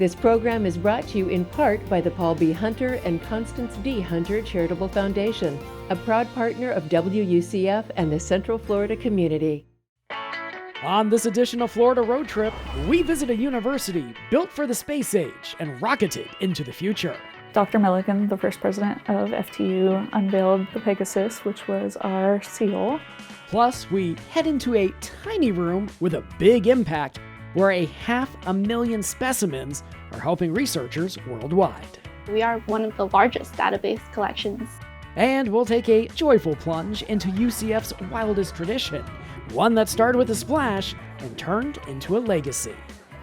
This program is brought to you in part by the Paul B. Hunter and Constance D. Hunter Charitable Foundation, a proud partner of WUCF and the Central Florida community. On this edition of Florida Road Trip, we visit a university built for the space age and rocketed into the future. Dr. Milliken, the first president of FTU, unveiled the Pegasus, which was our seal. Plus, we head into a tiny room with a big impact where 500,000 specimens are helping researchers worldwide. We are one of the largest database collections. And we'll take a joyful plunge into UCF's wildest tradition, one that started with a splash and turned into a legacy.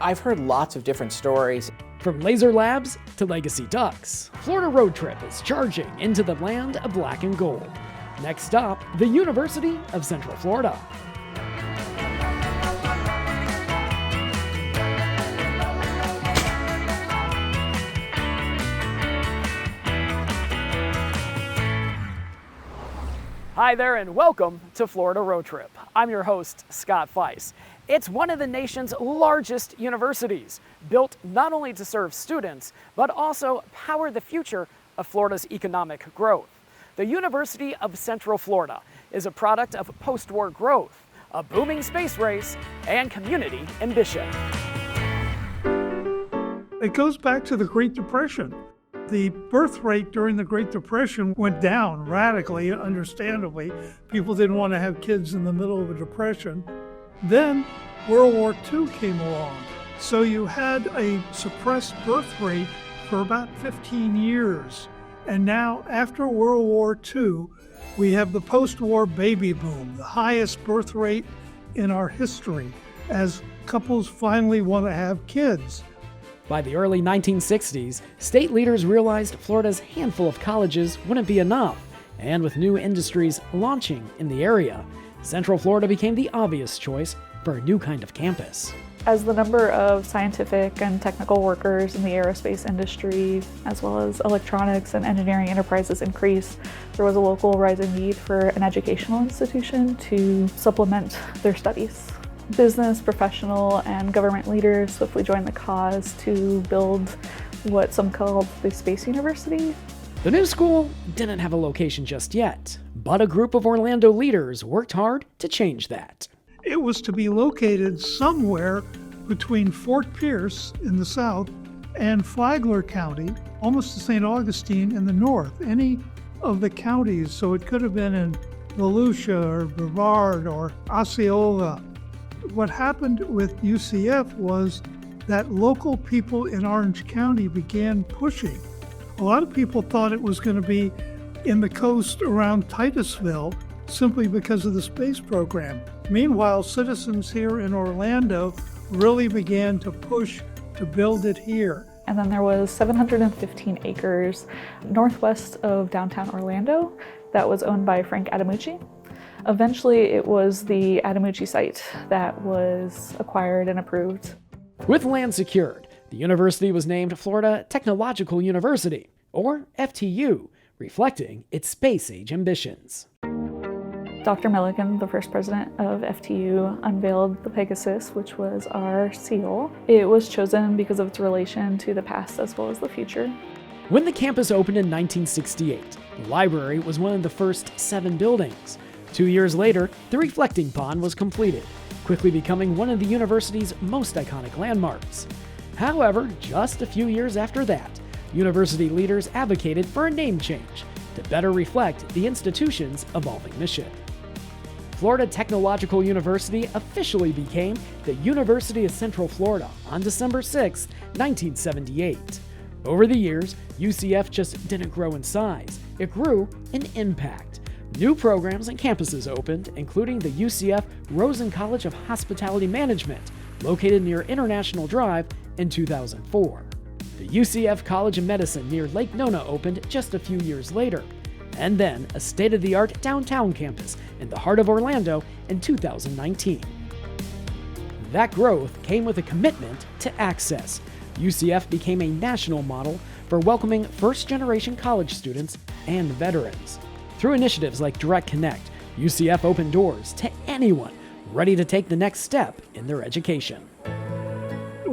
I've heard lots of different stories. From laser labs to legacy ducks, Florida Road Trip is charging into the land of black and gold. Next stop, the University of Central Florida. Hi there and welcome to Florida Road Trip. I'm your host, Scott Feiss. It's one of the nation's largest universities, built not only to serve students, but also power the future of Florida's economic growth. The University of Central Florida is a product of post-war growth, a booming space race, and community ambition. It goes back to the Great Depression. The birth rate during the Great Depression went down radically, understandably. People didn't want to have kids in the middle of a depression. Then World War II came along. So you had a suppressed birth rate for about 15 years. And now, after World War II, we have the post-war baby boom, the highest birth rate in our history, as couples finally want to have kids. By the early 1960s, state leaders realized Florida's handful of colleges wouldn't be enough, and with new industries launching in the area, Central Florida became the obvious choice for a new kind of campus. As the number of scientific and technical workers in the aerospace industry, as well as electronics and engineering enterprises increased, there was a local rising need for an educational institution to supplement their studies. Business, professional, and government leaders swiftly joined the cause to build what some called the Space University. The new school didn't have a location just yet, but a group of Orlando leaders worked hard to change that. It was to be located somewhere between Fort Pierce in the south and Flagler County, almost to St. Augustine in the north, any of the counties. So it could have been in Volusia or Brevard or Osceola. What happened with UCF was that local people in Orange County began pushing. A lot of people thought it was going to be in the coast around Titusville simply because of the space program. Meanwhile, citizens here in Orlando really began to push to build it here. And then there was 715 acres northwest of downtown Orlando that was owned by Frank Adamucci. Eventually, it was the Adamucci site that was acquired and approved. With land secured, the university was named Florida Technological University, or FTU, reflecting its space age ambitions. Dr. Milliken, the first president of FTU, unveiled the Pegasus, which was our seal. It was chosen because of its relation to the past as well as the future. When the campus opened in 1968, the library was one of the first 7 buildings. 2 years later, the reflecting pond was completed, quickly becoming one of the university's most iconic landmarks. However, just a few years after that, university leaders advocated for a name change to better reflect the institution's evolving mission. Florida Technological University officially became the University of Central Florida on December 6, 1978. Over the years, UCF just didn't grow in size, it grew in impact. New programs and campuses opened, including the UCF Rosen College of Hospitality Management, located near International Drive in 2004. The UCF College of Medicine near Lake Nona opened just a few years later, and then a state-of-the-art downtown campus in the heart of Orlando in 2019. That growth came with a commitment to access. UCF became a national model for welcoming first-generation college students and veterans. Through initiatives like Direct Connect, UCF opened doors to anyone ready to take the next step in their education.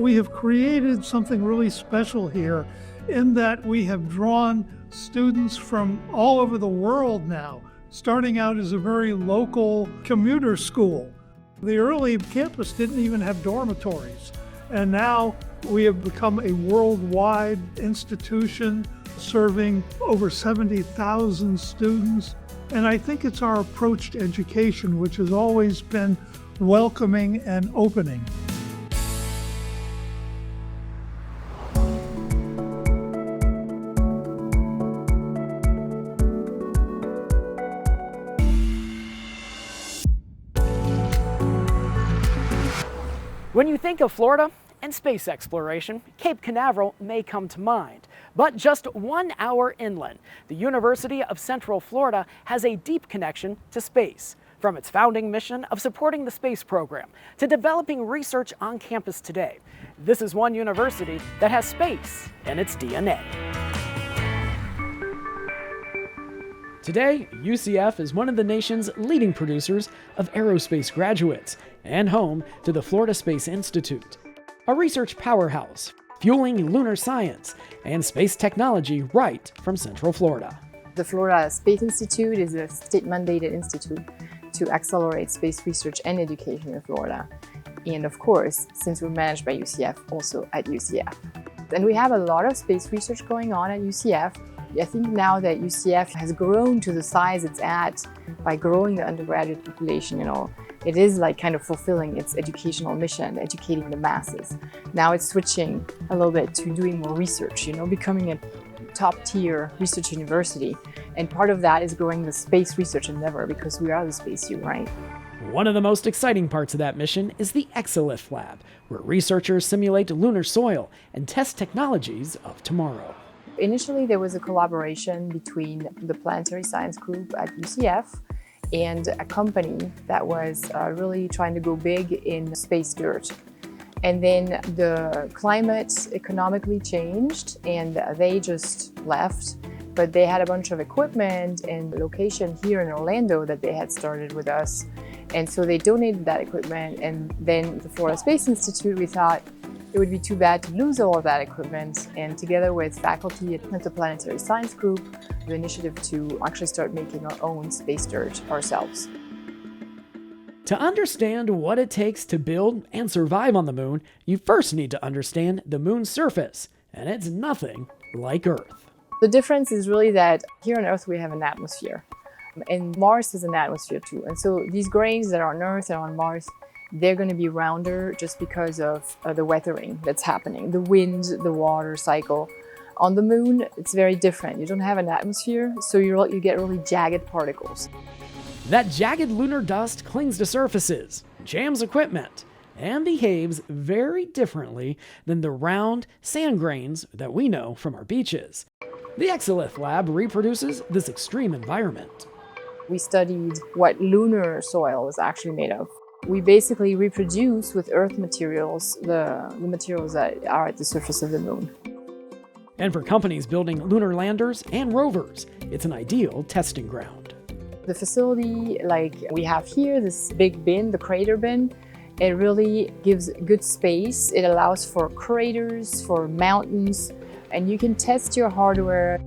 we have created something really special here in that we have drawn students from all over the world now, starting out as a very local commuter school. The early campus didn't even have dormitories, and now we have become a worldwide institution serving over 70,000 students. And I think it's our approach to education, which has always been welcoming and opening. When you think of Florida and space exploration, Cape Canaveral may come to mind. But just 1 hour inland, the University of Central Florida has a deep connection to space. From its founding mission of supporting the space program to developing research on campus today, this is one university that has space in its DNA. Today, UCF is one of the nation's leading producers of aerospace graduates and home to the Florida Space Institute, a research powerhouse fueling lunar science and space technology right from Central Florida. The Florida Space Institute is a state-mandated institute to accelerate space research and education in Florida. And of course, since we're managed by UCF, also at UCF. And we have a lot of space research going on at UCF. I think now that UCF has grown to the size it's at by growing the undergraduate population, it is like kind of fulfilling its educational mission, educating the masses. Now it's switching a little bit to doing more research, becoming a top-tier research university. And part of that is growing the space research endeavor because we are the Space U, right? One of the most exciting parts of that mission is the Exolith Lab, where researchers simulate lunar soil and test technologies of tomorrow. Initially, there was a collaboration between the Planetary Science Group at UCF and a company that was really trying to go big in space dirt. And then the climate economically changed and they just left. But they had a bunch of equipment and location here in Orlando that they had started with us. And so they donated that equipment. And then the Florida Space Institute, we thought it would be too bad to lose all of that equipment. And together with faculty at the Planetary Science Group, the initiative to actually start making our own space dirt ourselves. To understand what it takes to build and survive on the moon, you first need to understand the moon's surface, and it's nothing like Earth. The difference is really that here on Earth we have an atmosphere, and Mars has an atmosphere too. And so these grains that are on Earth and on Mars, they're going to be rounder just because of the weathering that's happening, the wind, the water cycle. On the moon, it's very different. You don't have an atmosphere, so you get really jagged particles. That jagged lunar dust clings to surfaces, jams equipment, and behaves very differently than the round sand grains that we know from our beaches. The Exolith Lab reproduces this extreme environment. We studied what lunar soil is actually made of. We basically reproduce with Earth materials the materials that are at the surface of the moon. And for companies building lunar landers and rovers, it's an ideal testing ground. The facility like we have here, this big bin, the crater bin, it really gives good space. It allows for craters, for mountains, and you can test your hardware.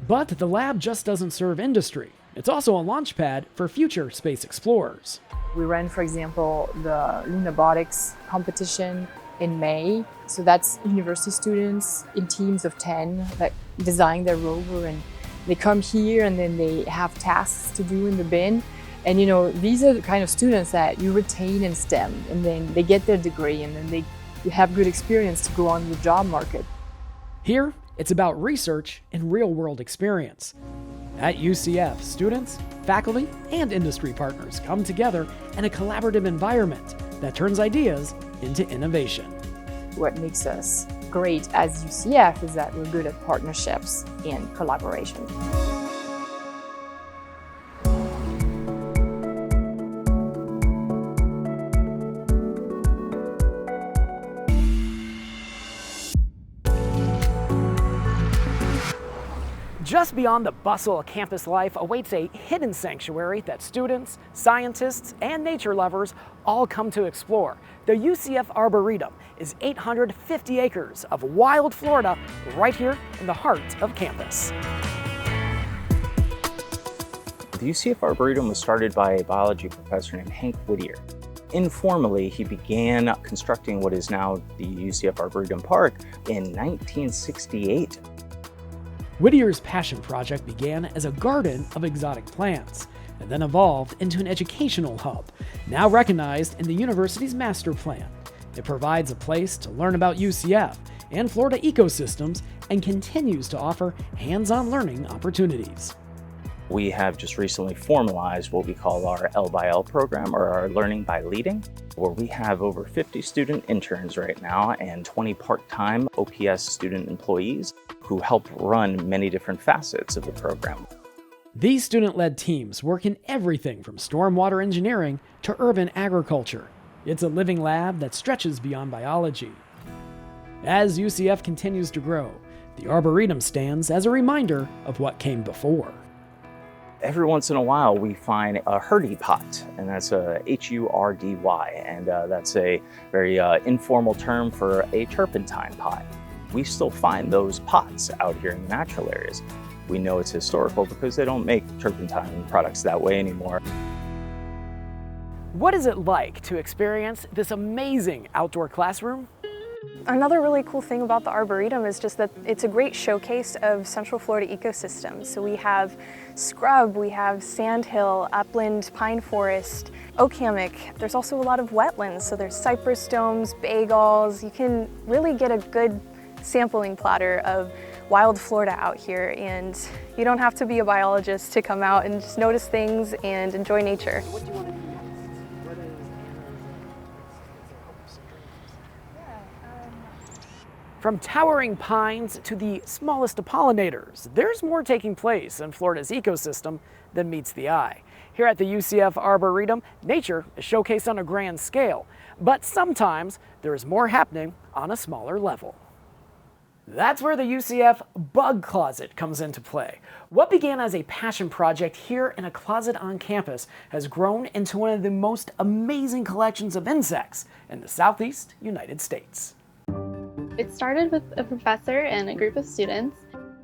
But the lab just doesn't serve industry. It's also a launch pad for future space explorers. We ran, for example, the Lunabotics competition in May. So that's university students in teams of 10 that design their rover, and they come here and then they have tasks to do in the bin. And these are the kind of students that you retain in STEM, and then they get their degree and then they have good experience to go on the job market. Here, it's about research and real-world experience. At UCF, students, faculty, and industry partners come together in a collaborative environment that turns ideas into innovation. What makes us great as UCF is that we're good at partnerships and collaboration. Just beyond the bustle of campus life awaits a hidden sanctuary that students, scientists, and nature lovers all come to explore. The UCF Arboretum is 850 acres of wild Florida right here in the heart of campus. The UCF Arboretum was started by a biology professor named Hank Whittier. Informally, he began constructing what is now the UCF Arboretum Park in 1968. Whittier's passion project began as a garden of exotic plants and then evolved into an educational hub, now recognized in the university's master plan. It provides a place to learn about UCF and Florida ecosystems and continues to offer hands-on learning opportunities. We have just recently formalized what we call our L by L program, or our Learning by Leading, where we have over 50 student interns right now and 20 part-time OPS student employees who help run many different facets of the program. These student-led teams work in everything from stormwater engineering to urban agriculture. It's a living lab that stretches beyond biology. As UCF continues to grow, the Arboretum stands as a reminder of what came before. Every once in a while, we find a hurdy pot, and that's a H-U-R-D-Y, and that's a very informal term for a turpentine pot. We still find those pots out here in the natural areas. We know it's historical because they don't make turpentine products that way anymore. What is it like to experience this amazing outdoor classroom? Another really cool thing about the Arboretum is just that it's a great showcase of Central Florida ecosystems. So we have scrub, we have sandhill, upland pine forest, oak hammock. There's also a lot of wetlands, so there's cypress domes, bay galls. You can really get a good sampling platter of wild Florida out here, and you don't have to be a biologist to come out and just notice things and enjoy nature. From towering pines to the smallest of pollinators, there's more taking place in Florida's ecosystem than meets the eye. Here at the UCF Arboretum, nature is showcased on a grand scale, but sometimes there is more happening on a smaller level. That's where the UCF Bug Closet comes into play. What began as a passion project here in a closet on campus has grown into one of the most amazing collections of insects in the Southeast United States. It started with a professor and a group of students.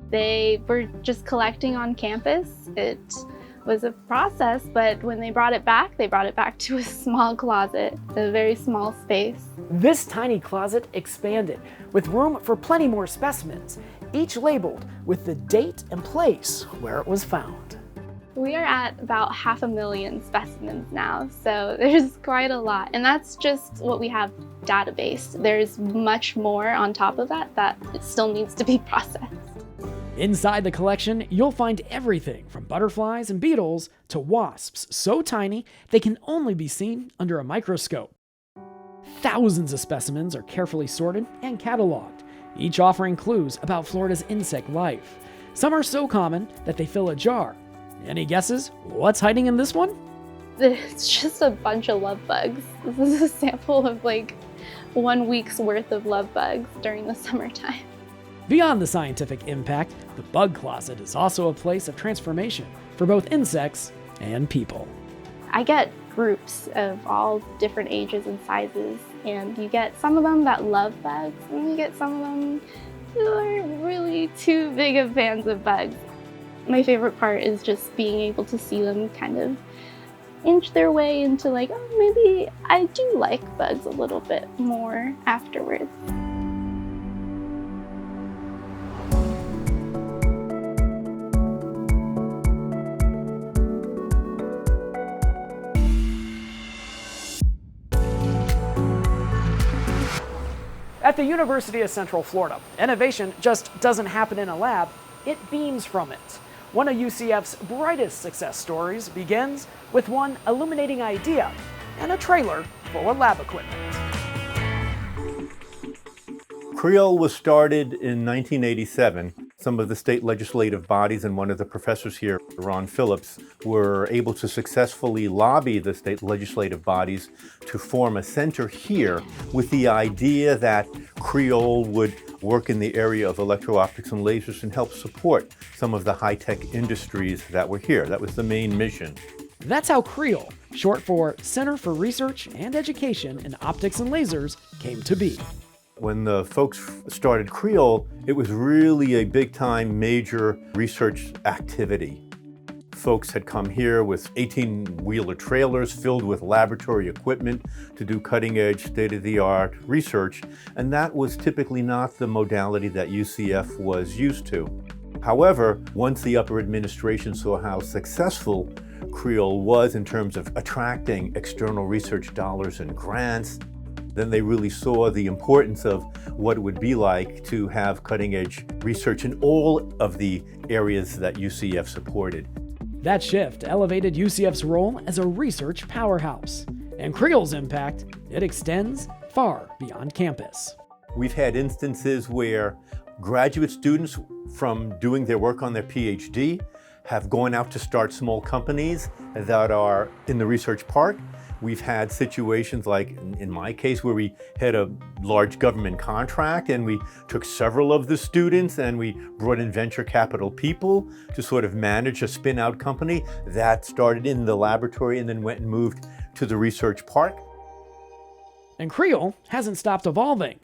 They were just collecting on campus. It was a process, but when they brought it back to a small closet, a very small space. This tiny closet expanded with room for plenty more specimens, each labeled with the date and place where it was found. We are at about 500,000 specimens now, so there's quite a lot. And that's just what we have database. There's much more on top of that it still needs to be processed. Inside the collection, you'll find everything from butterflies and beetles to wasps so tiny they can only be seen under a microscope. Thousands of specimens are carefully sorted and cataloged, each offering clues about Florida's insect life. Some are so common that they fill a jar. Any guesses what's hiding in this one? It's just a bunch of love bugs. This is a sample of like 1 week's worth of love bugs during the summertime. Beyond the scientific impact, the Bug Closet is also a place of transformation for both insects and people. I get groups of all different ages and sizes, and you get some of them that love bugs, and you get some of them who are really too big of fans of bugs. My favorite part is just being able to see them kind of inch their way into like, oh, maybe I do like bugs a little bit more afterwards. At the University of Central Florida, innovation just doesn't happen in a lab, it beams from it. One of UCF's brightest success stories begins with one illuminating idea and a trailer full of lab equipment. Creole was started in 1987. Some of the state legislative bodies and one of the professors here, Ron Phillips, were able to successfully lobby the state legislative bodies to form a center here with the idea that Creole would work in the area of electro-optics and lasers and help support some of the high-tech industries that were here. That was the main mission. That's how CREOL, short for Center for Research and Education in Optics and Lasers, came to be. When the folks started CREOL, it was really a big-time, major research activity. Folks had come here with 18-wheeler trailers filled with laboratory equipment to do cutting-edge, state-of-the-art research, and that was typically not the modality that UCF was used to. However, once the upper administration saw how successful CREOL was in terms of attracting external research dollars and grants, then they really saw the importance of what it would be like to have cutting-edge research in all of the areas that UCF supported. That shift elevated UCF's role as a research powerhouse. And CREOL's impact, it extends far beyond campus. We've had instances where graduate students from doing their work on their PhD have gone out to start small companies that are in the research park. We've had situations like, in my case, where we had a large government contract and we took several of the students and we brought in venture capital people to sort of manage a spin-out company that started in the laboratory and then went and moved to the research park. And CREOL hasn't stopped evolving.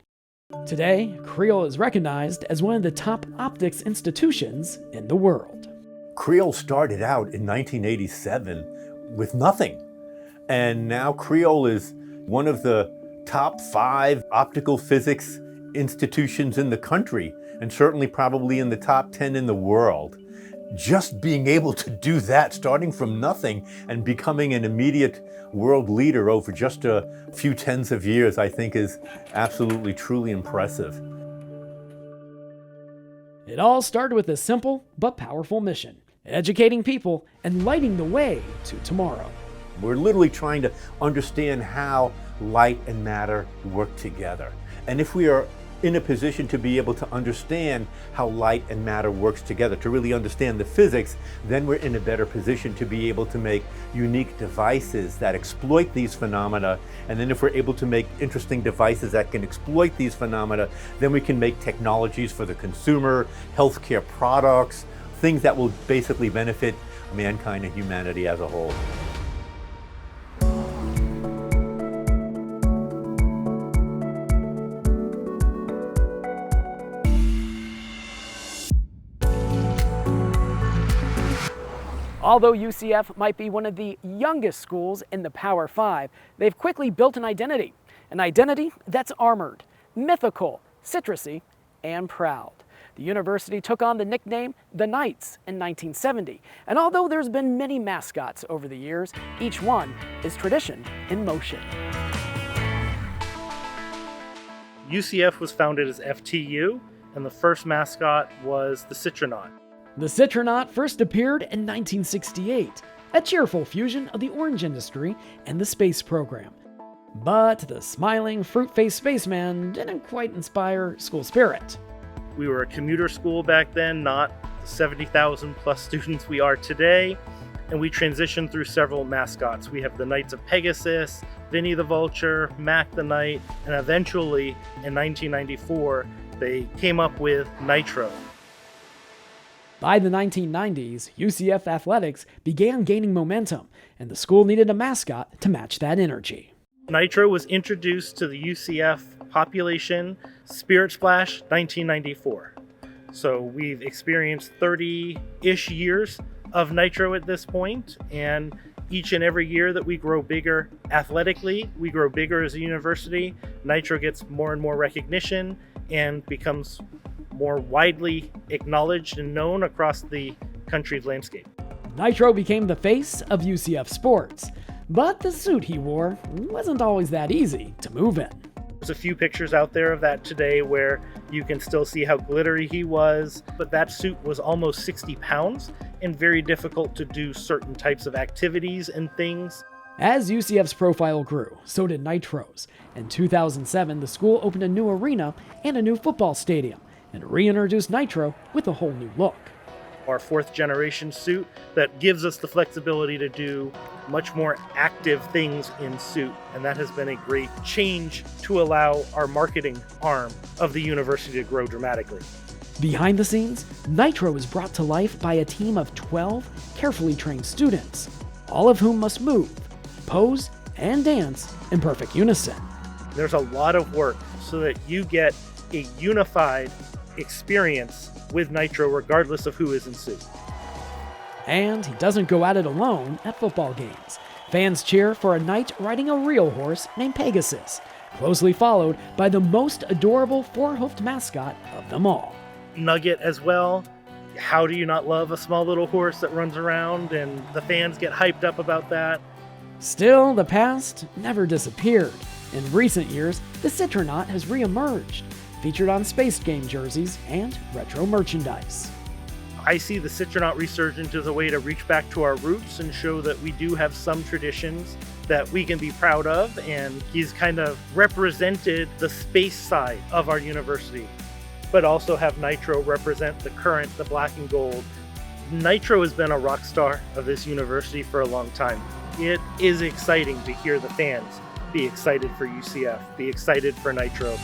Today, CREOL is recognized as one of the top optics institutions in the world. CREOL started out in 1987 with nothing. And now CREOL is one of the top 5 optical physics institutions in the country, and certainly probably in the top 10 in the world. Just being able to do that, starting from nothing and becoming an immediate world leader over just a few tens of years, I think is absolutely, truly impressive. It all started with a simple but powerful mission: educating people and lighting the way to tomorrow. We're literally trying to understand how light and matter work together. And if we are in a position to be able to understand how light and matter works together, to really understand the physics, then we're in a better position to be able to make unique devices that exploit these phenomena. And then if we're able to make interesting devices that can exploit these phenomena, then we can make technologies for the consumer, healthcare products, things that will basically benefit mankind and humanity as a whole. Although UCF might be one of the youngest schools in the Power 5, they've quickly built an identity that's armored, mythical, citrusy, and proud. The university took on the nickname the Knights in 1970, and although there's been many mascots over the years, each one is tradition in motion. UCF was founded as FTU, and the first mascot was the Citronaut. The Citronaut first appeared in 1968, a cheerful fusion of the orange industry and the space program. But the smiling, fruit-faced spaceman didn't quite inspire school spirit. We were a commuter school back then, not the 70,000 plus students we are today, and we transitioned through several mascots. We have the Knights of Pegasus, Vinny the Vulture, Mac the Knight, and eventually, in 1994, they came up with Nitro. By the 1990s, UCF athletics began gaining momentum, and the school needed a mascot to match that energy. Nitro was introduced to the UCF population Spirit Splash 1994. So we've experienced 30-ish years of Nitro at this point, and each and every year that we grow bigger athletically, we grow bigger as a university, Nitro gets more and more recognition and becomes more widely acknowledged and known across the country's landscape. Nitro became the face of UCF sports, but the suit he wore wasn't always that easy to move in. There's a few pictures out there of that today where you can still see how glittery he was, but that suit was almost 60 pounds and very difficult to do certain types of activities and things. As UCF's profile grew, so did Nitro's. In 2007, the school opened a new arena and a new football stadium, and reintroduced Nitro with a whole new look. our 4th generation suit that gives us the flexibility to do much more active things in suit. And that has been a great change to allow our marketing arm of the university to grow dramatically. Behind the scenes, Nitro is brought to life by a team of 12 carefully trained students, all of whom must move, pose, and dance in perfect unison. There's a lot of work so that you get a unified experience with Nitro regardless of who is in suit. And he doesn't go at it alone at football games. Fans cheer for a knight riding a real horse named Pegasus, closely followed by the most adorable 4-hoofed mascot of them all, Nugget as well. How do you not love a small little horse that runs around, and the fans get hyped up about that? Still, the past never disappeared. In recent years, the Citronaut has re-emerged, featured on Space Game jerseys and retro merchandise. I see the Citronaut resurgence as a way to reach back to our roots and show that we do have some traditions that we can be proud of, and he's kind of represented the space side of our university, but also have Nitro represent the current, the black and gold. Nitro has been a rock star of this university for a long time. It is exciting to hear the fans be excited for UCF, be excited for Nitro.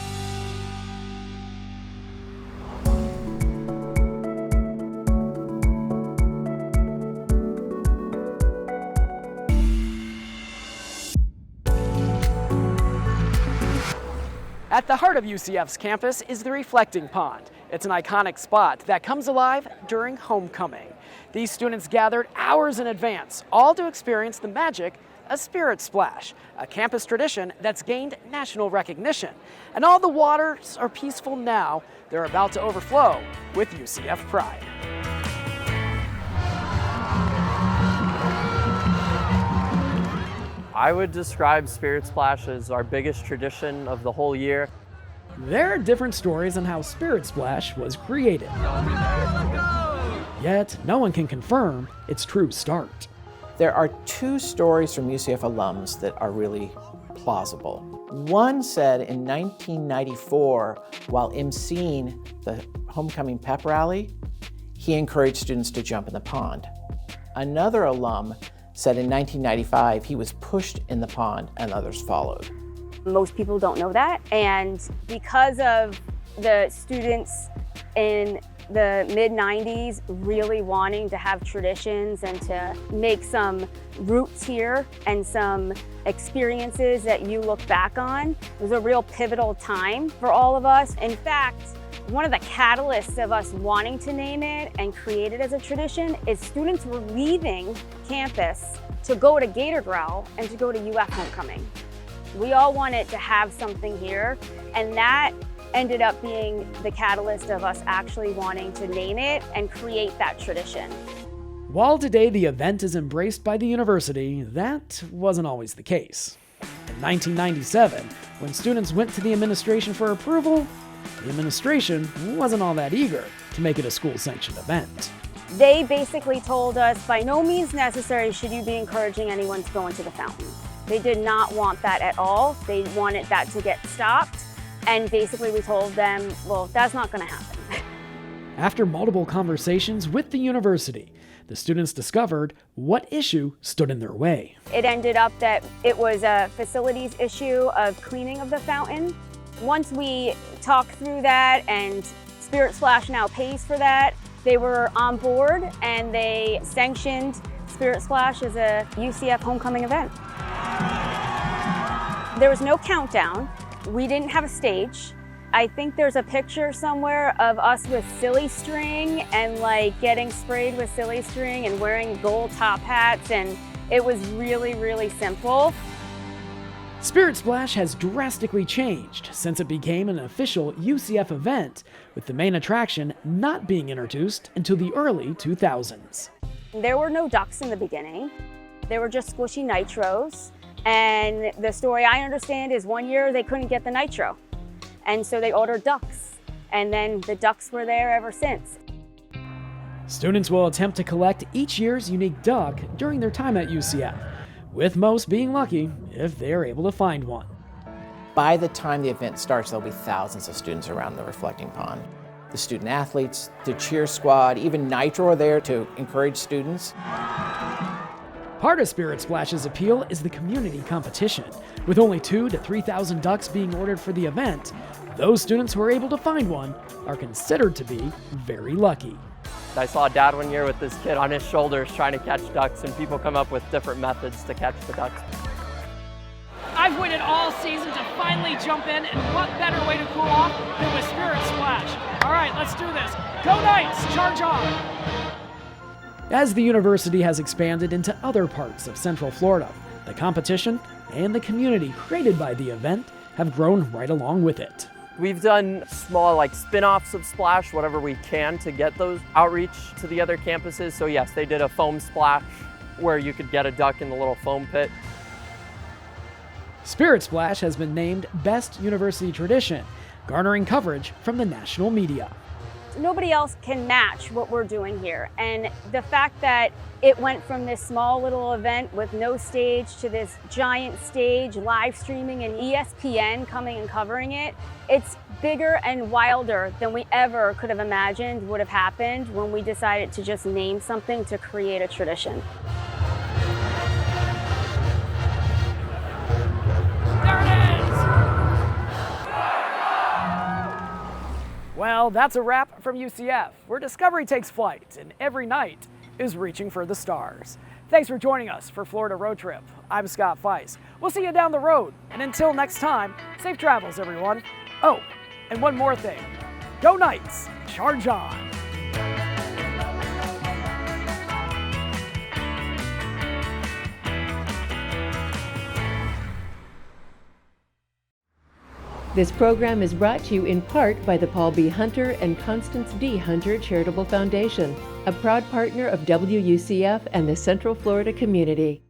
At the heart of UCF's campus is the Reflecting Pond. It's an iconic spot that comes alive during homecoming. These students gathered hours in advance, all to experience the magic of Spirit Splash, a campus tradition that's gained national recognition. And all the waters are peaceful now. They're about to overflow with UCF pride. I would describe Spirit Splash as our biggest tradition of the whole year. There are different stories on how Spirit Splash was created. Yet, no one can confirm its true start. There are 2 stories from UCF alums that are really plausible. One said in 1994, while emceeing the homecoming pep rally, he encouraged students to jump in the pond. Another alum said in 1995 he was pushed in the pond and others followed. Most people don't know that, and because of the students in the mid-90s really wanting to have traditions and to make some roots here and some experiences that you look back on, it was a real pivotal time for all of us. In fact, one of the catalysts of us wanting to name it and create it as a tradition is students were leaving campus to go to Gator Growl and to go to UF homecoming. We all wanted to have something here, and that ended up being the catalyst of us actually wanting to name it and create that tradition. While today the event is embraced by the university, that wasn't always the case. In 1997, when students went to the administration for approval, the administration wasn't all that eager to make it a school-sanctioned event. They basically told us, by no means necessary should you be encouraging anyone to go into the fountain. They did not want that at all. They wanted that to get stopped. And basically we told them, well, that's not going to happen. After multiple conversations with the university, the students discovered what issue stood in their way. It ended up that it was a facilities issue of cleaning of the fountain. Once we talked through that, and Spirit Splash now pays for that, they were on board and they sanctioned Spirit Splash as a UCF homecoming event. There was no countdown. We didn't have a stage. I think there's a picture somewhere of us with silly string and like getting sprayed with silly string and wearing gold top hats, and it was really, really simple. Spirit Splash has drastically changed since it became an official UCF event, with the main attraction not being introduced until the early 2000s. There were no ducks in the beginning. There were just squishy nitros. And the story I understand is one year they couldn't get the nitro. And so they ordered ducks. And then the ducks were there ever since. Students will attempt to collect each year's unique duck during their time at UCF, with most being lucky if they are able to find one. By the time the event starts, there'll be thousands of students around the reflecting pond. the student athletes, the cheer squad, even Nitro are there to encourage students. Part of Spirit Splash's appeal is the community competition. With only 2,000 to 3,000 ducks being ordered for the event, those students who are able to find one are considered to be very lucky. I saw a dad one year with this kid on his shoulders trying to catch ducks, and people come up with different methods to catch the ducks. I've waited all season to finally jump in, and what better way to cool off than with Spirit Splash? All right, let's do this. Go Knights, charge on! As the university has expanded into other parts of Central Florida, the competition and the community created by the event have grown right along with it. We've done small spin-offs of Splash, whatever we can to get those outreach to the other campuses. So yes, they did a foam splash where you could get a duck in the little foam pit. Spirit Splash has been named Best University Tradition, garnering coverage from the national media. Nobody else can match what we're doing here. And the fact that it went from this small little event with no stage to this giant stage, live streaming, and ESPN coming and covering it, it's bigger and wilder than we ever could have imagined would have happened when we decided to just name something to create a tradition. Well, that's a wrap from UCF, where discovery takes flight and every night is reaching for the stars. Thanks for joining us for Florida Road Trip. I'm Scott Feiss. We'll see you down the road. And until next time, safe travels, everyone. Oh, and one more thing. Go Knights, charge on. This program is brought to you in part by the Paul B. Hunter and Constance D. Hunter Charitable Foundation, a proud partner of WUCF and the Central Florida community.